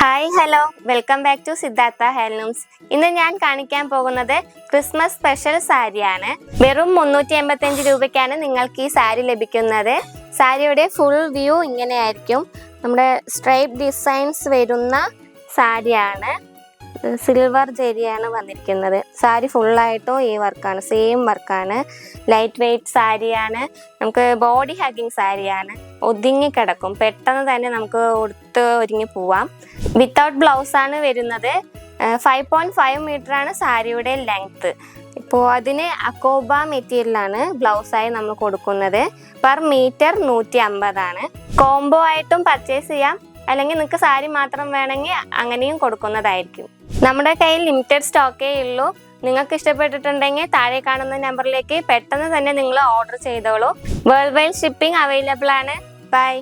Hi hello welcome back to Siddhartha handlooms. ഇന്ന് ഞാൻ കാണിക്കാൻ പോകുന്നത് ക്രിസ്മസ് സ്പെഷ്യൽ സാരിയാണ്. വെറും 385 രൂപയ്ക്കാണ് നിങ്ങൾക്ക് ഈ സാരി ലഭിക്കുന്നത്. സാരിയുടെ ഫുൾ വ്യൂ ഇങ്ങനെയായിരിക്കും. നമ്മുടെ സ്ട്രൈപ്പ് ഡിസൈൻസ് വരുന്ന സാരിയാണ്. സിൽവർ ജെരിയാണ് വന്നിരിക്കുന്നത്. സാരി ഫുള്ളായിട്ടും ഈ വർക്കാണ്, സെയിം വർക്കാണ്. ലൈറ്റ് വെയ്റ്റ് സാരിയാണ്. നമുക്ക് ബോഡി ഹഗ്ഗിങ് സാരിയാണ്. ഒതുങ്ങി കിടക്കും, പെട്ടെന്ന് തന്നെ നമുക്ക് ഉടുത്ത് ഒരുങ്ങി പോവാം. വിത്തൗട്ട് ബ്ലൗസ് ആണ് വരുന്നത്. 5.5 മീറ്റർ ആണ് സാരിയുടെ ലെങ്ത്. ഇപ്പോൾ അതിന് അക്കോബ മെറ്റീരിയലാണ് ബ്ലൗസായി നമ്മൾ കൊടുക്കുന്നത്. പെർ മീറ്റർ 150 ആണ്. കോംബോ ആയിട്ടും പർച്ചേസ് ചെയ്യാം, അല്ലെങ്കിൽ നിങ്ങൾക്ക് സാരി മാത്രം വേണമെങ്കിൽ അങ്ങനെയും കൊടുക്കുന്നതായിരിക്കും. നമ്മുടെ കയ്യിൽ ലിമിറ്റഡ് സ്റ്റോക്കേ ഉള്ളൂ. നിങ്ങൾക്ക് ഇഷ്ടപ്പെട്ടിട്ടുണ്ടെങ്കിൽ താഴെ കാണുന്ന നമ്പറിലേക്ക് പെട്ടെന്ന് തന്നെ നിങ്ങൾ ഓർഡർ ചെയ്തോളൂ. വേൾഡ് വൈഡ് ഷിപ്പിംഗ് അവൈലബിൾ ആണ്. ബൈ.